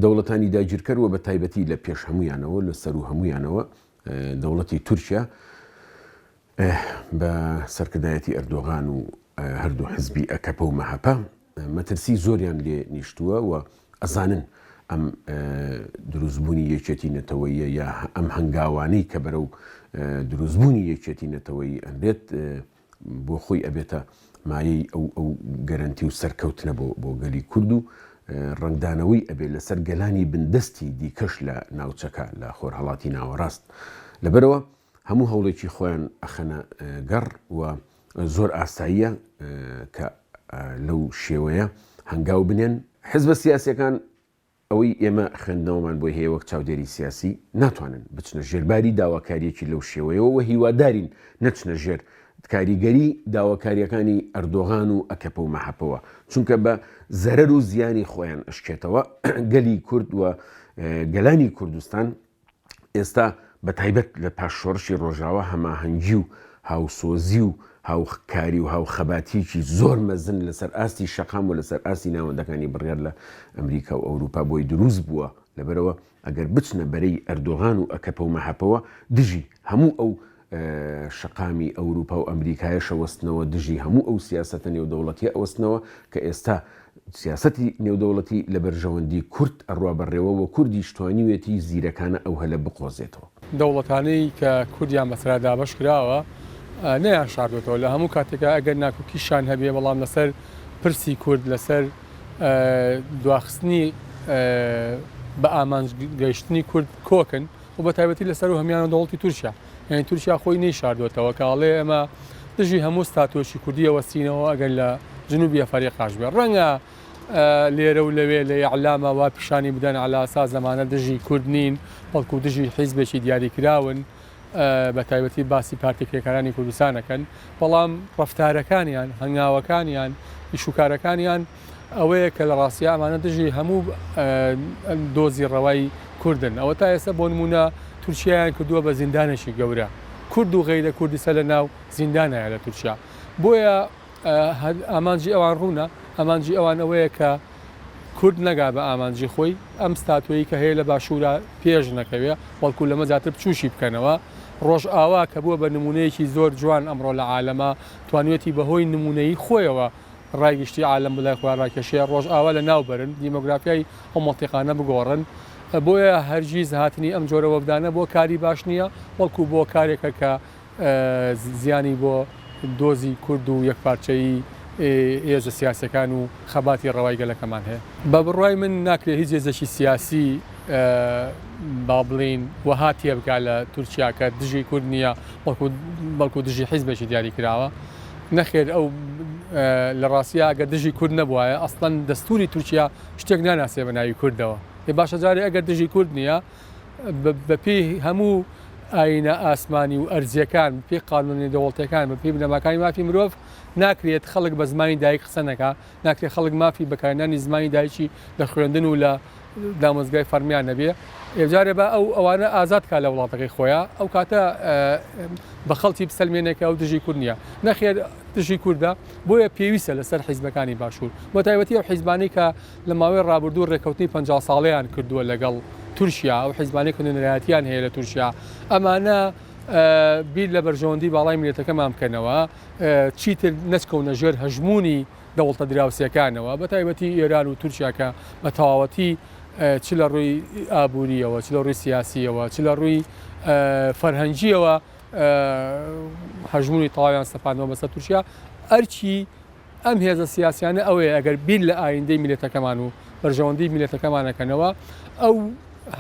دەوڵەتانی داگیرکەرەوە بە تایبەتی لە پێش هەمویانەوە لە سەر و هەمویانەوە دەوڵەتی تورکیا بە سەرکردایەتی ئەردۆغان و هەردوو حزبی ئەکەپە و مەهەپە مەترسی زۆریان لێ نیشتووە و ئەزانن ئەم دروستبوونی یەکێتی نەتەوەییە یا ئەم هەنگاوانەی کە بەرەو دروستبوونی یەکێتی نەتەوەیی ئەندێت بۆ خۆی ئەبێتە مایەی ئەو گەرنتی و سەرکەوتنە بۆ گەلی کورد و ڕنگدانەوەی ئەبێت لەسەر گەلانی بندستی دیکەش لە ناوچەکە لە خۆرهەڵاتی ناوەڕاست لەبەرەوە هەموو هەوڵێکی خۆیان ئەخەنە گەڕ و زۆر ئاساییە کە لەو شێوەیە هەنگاو بنێن حزبە سیاسیەکان ئەوەی ئێمە خوێندنەوەمان بۆی هەیە وەک چاودێری سیاسی ناتوانن بچنە ژێرباری داواکاریەکی لەو شێوەیەوە و هیوادارین نەچنە ژێر کاریگەری داواکاریەکانی ئەردۆغان و ئەکەپە و مەحەپەوە چونکە بە زەرەر و زیانی خۆیان ئەشکێتەوە گەلی کورد و گەلانی کوردستان ئێستا بە تایبەت لە پاششۆڕشی ڕۆژاوە هەماهەنگی و هاوسۆزی و هاوکاری و هاوخەباتیکی زۆر مەزن لەسەر ئاستی شەقام و لەسەر ئاستی ناوەندەکانی بڕیار لە ئەمریکا و ئەوروپا بۆی دروست بووە لەبەرەوە ئەگەر بچنە بەرەی ئەردۆغان و ئەکەپە و مەحەپەوە دژی هەموو ئەو شەقامی ئەوروپا و ئەمریکایە شەوەستنەوە دژی هەموو ئەو سیاسەتە نێودەوڵەتی ئەوەستنەوە کە ئێستا سیاسەتی نێودەوڵەتی لە بەرژەوەندی کورد ئەڕوا بەڕێوە و کوردی شتوانیوێتی زیرەکانە ئەو هەلە بقۆزێتەوە دەوڵەتانەی کە کوردیان بەسەرا دابەش کراوە نەیان شاردوێتەوە لە هەموو کاتێکە ئەگەر ناکوکیشان هەبێ بەڵام لەسەر پرسی کورد لەسەر دواخستنی بە ئامانج گەیشتنی کورد کۆکن و بە تایبەتی لەسەر و هەمیانە دەوڵەتی تورکیا یعنی تورکیا خۆی نەی شاردوێتەوە کاڵێ ئەمە دژی هەموو ستاتۆشی کوردیە وەستینەوە ئەگەر لە جنوبی ئەفریقاش بێ ڕەنگە لێرە و لەوێ لە یعلامە وا پیشانی بدەن عەلا ئەساس زەمانە دژی کورد نین بەڵکو دژی حیزبێکی دیاریکراون بە تایبەتی باسی پارتیکرێکارانی کوردستانەکەن بەڵام ڕەفتارەکانیان هەنگاوەکانیان ئیشوکارەکانیان ئەوەیە کە لە ڕاستیە ئەمانە دژی هەموو دۆزی ڕەوای کوردن ئەوە تا ئێستا بۆ نمونە تورکیایان کردووە بە زیندانێکی گەورە کورد و غەیرە کوردستان لە ناو زیندانایە لە تورکیا بۆیە ئامانجی ئەوان ڕوونە ئامانجی ئەوان ئەوەیە کە کورد نەگا بە ئامانجی خۆی ئەم ستاتۆیی کە هەیە لە باشوورە پێش نەکەوێ بەڵکو لەمە زیاتر بچوشی بکەنەوە ڕۆژ ئاوا کە بووە بە نمونەیەکی زۆر جوان ئەمڕۆ لە عالەمە توانوێتی بەهۆی نمونەی خۆیەوە ڕایگشتی عالەم بڵای خوارڕاکێشەیە ڕۆژ ئاوا لە ناوبەرن دیمۆگرافیای ئەو مەڵتیقانە بگۆڕن بۆیە هەرگیز هاتنی ئەم جۆرە وەبدانە بۆ کاری باش نییە بەڵکو بۆ کارێکە کە زیانی بۆ دۆزی کورد و یەکپارچەیی هێزە سیاسەکان و خەباتی ڕەوای گەلەکەمان هەیە بە بڕوای من ناکرێت هیچ هێزێکی سیاسی با بڵین وەها تێبگا لە تورکیا کە دژی کورد نییە بەڵکو دژی حیزبێکی دیاری کراوە نەخێر ئەو لە ڕاستیە ئەگەر دژی کورد نەبووایە ئەسڵەن دەستوری تورکیا شتێک ناناسێ بە ناوی کوردەوە باشە جارێ ئەگەر دژی کورد نییە بەپێی هەموو ئاینە ئاسمانی و ئەرزیەکان پێی قانونی دەوڵەتەکان بە پێی بنەماکانی مافی مرۆڤ ناکرێت خەڵک بە زمانی دایک قسە نەکا ناکرێت خەڵک مافی بەکارهێنانی زمانی دایکی لە خوێندن و لە دامۆزگای فەرمیان نەبێ ئێجارێ بە ئەوانە ئازاد کا لە وڵاتەکەی خۆیان ئەو کاتە بە خەڵکی بسەلمێنێکە ئەو دژی کورد نییە نەخێر دژی کووردە بۆیە پێویستە لەسەر حیزبەکانی باشوور بۆ تایبەتی ئەو حیزبانی کە لە ماوەی ڕابردوو ڕێکەوتنی 50 ساڵەیان کردووە لەگەڵ تورکیا ئەو حیزبانی کردنەرایەتیان هەیە لە تورکیا ئەمانە بیر لە بەرژەوەندی باڵای میلەتەکەمان بکەنەوە چیتر نەچکەونە ژێر هەژمونی دەوڵەتە دراوسەکانەوە بە تایبەتی ئێران و تورکیاکە بە تەواوەتی چ لە ڕووی ئابووریەوە چ لە ڕووی سیاسیەوە چ لە ڕووی فەرهەنگیەوە هەژمونی تەواویان سەپاندەوە بەسەر تورکیا ئەرچی ئەم هێزە سیاسیانە ئەوەیە ئەگەر بیر لە ئایندەی میلەتەکەمان و بەرژەوەندی میلەتەکەمانەکەنەوە ئەو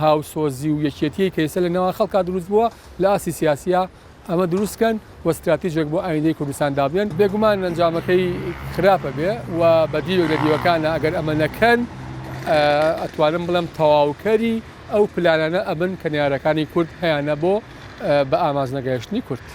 هاوسۆزی و یەکێتیی کە ئێستا لە نێوان خەڵکا دروست بووە لە ئاسی سیاسیە ئەمە دروستکەن و استراتیژێک بۆ ئایندەی کوردستان دابێن بێگومان ئەنجامەکەی خراپە بێ و بە دیوێک لە دیوەکانە ئەگەر ئەمە نەکەن ئەتوانم بڵم تەواوکەری ئەو پلانانە ئەبن کە نیارەکانی کورد هەیەە بۆ بە ئاماژ نەگەیشتنی کورد.